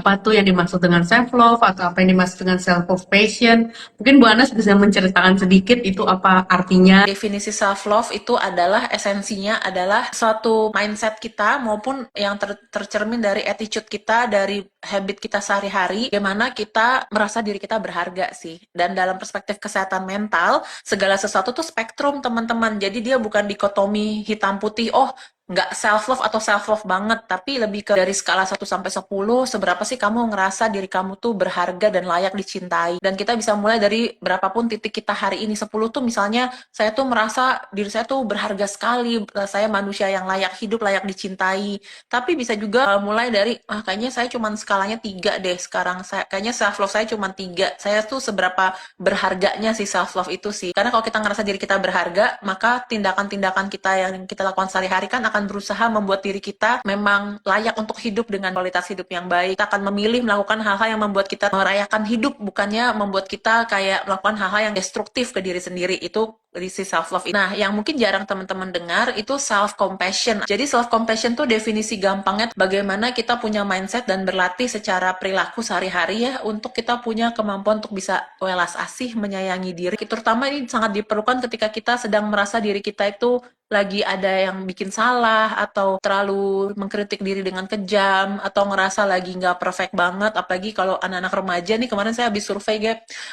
Apa tuh yang dimaksud dengan self love atau apa yang dimaksud dengan self compassion? Mungkin Bu Anas bisa menceritakan sedikit itu apa artinya. Definisi self love itu adalah esensinya adalah suatu mindset kita maupun yang tercermin dari attitude kita, dari habit kita sehari-hari, bagaimana kita merasa diri kita berharga sih. Dan dalam perspektif kesehatan mental, segala sesuatu tuh spektrum teman-teman. Jadi dia bukan dikotomi hitam putih, oh nggak self love atau self love banget, tapi lebih ke dari skala 1 sampai 10, seberapa sih kamu ngerasa diri kamu tuh berharga dan layak dicintai. Dan kita bisa mulai dari berapapun titik kita hari ini. 10 tuh misalnya saya tuh merasa diri saya tuh berharga sekali, saya manusia yang layak hidup, layak dicintai. Tapi bisa juga mulai dari kayaknya saya cuman skalanya 3 deh sekarang. Kayaknya self love saya cuman 3. Saya tuh seberapa berharganya sih self love itu sih. Karena kalau kita ngerasa diri kita berharga, maka tindakan-tindakan kita yang kita lakukan sehari-hari kan akan berusaha membuat diri kita memang layak untuk hidup dengan kualitas hidup yang baik. Kita akan memilih melakukan hal-hal yang membuat kita merayakan hidup, bukannya membuat kita kayak melakukan hal-hal yang destruktif ke diri sendiri. Itu si self love. Nah, yang mungkin jarang teman-teman dengar itu self compassion. Jadi self compassion tuh definisi gampangnya bagaimana kita punya mindset dan berlatih secara perilaku sehari-hari ya untuk kita punya kemampuan untuk bisa welas asih, menyayangi diri. Terutama ini sangat diperlukan ketika kita sedang merasa diri kita itu lagi ada yang bikin salah atau terlalu mengkritik diri dengan kejam atau ngerasa lagi nggak perfect banget. Apalagi kalau anak-anak remaja nih, kemarin saya habis survei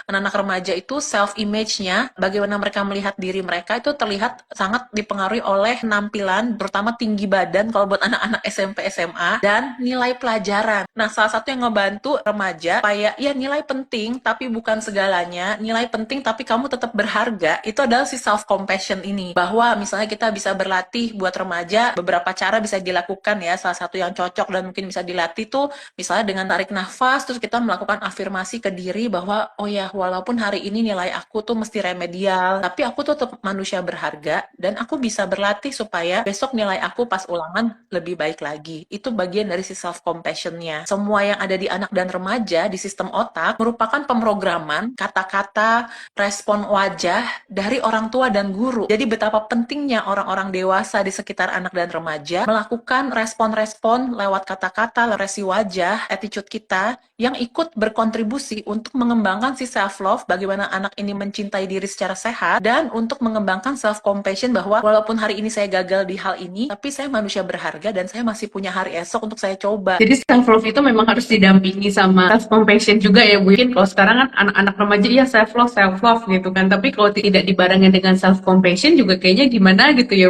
anak-anak remaja itu self image-nya, bagaimana mereka melihat diri mereka itu terlihat sangat dipengaruhi oleh penampilan, terutama tinggi badan kalau buat anak-anak SMP SMA, dan nilai pelajaran. Nah, salah satu yang ngebantu remaja supaya ya nilai penting tapi bukan segalanya, nilai penting tapi kamu tetap berharga, itu adalah si self compassion ini. Bahwa misalnya kita bisa berlatih buat remaja, beberapa cara bisa dilakukan ya. Salah satu yang cocok dan mungkin bisa dilatih tuh misalnya dengan tarik nafas, terus kita melakukan afirmasi ke diri bahwa oh ya, walaupun hari ini nilai aku tuh mesti remedial, tapi aku tuh tetap manusia berharga dan aku bisa berlatih supaya besok nilai aku pas ulangan lebih baik lagi. Itu bagian dari si self compassionnya. Semua yang ada di anak dan remaja di sistem otak merupakan pemrograman kata-kata, respon wajah dari orang tua dan guru. Jadi betapa pentingnya orang-orang dewasa di sekitar anak dan remaja melakukan respon-respon lewat kata-kata, ekspresi wajah, attitude kita yang ikut berkontribusi untuk mengembangkan si self-love, bagaimana anak ini mencintai diri secara sehat, dan untuk mengembangkan self-compassion bahwa walaupun hari ini saya gagal di hal ini, tapi saya manusia berharga dan saya masih punya hari esok untuk saya coba. Jadi self love itu memang harus didampingi sama self compassion juga ya Bu. Mungkin kalau sekarang kan anak-anak remaja ya self love gitu kan. Tapi kalau tidak dibarengin dengan self compassion juga kayaknya gimana gitu ya.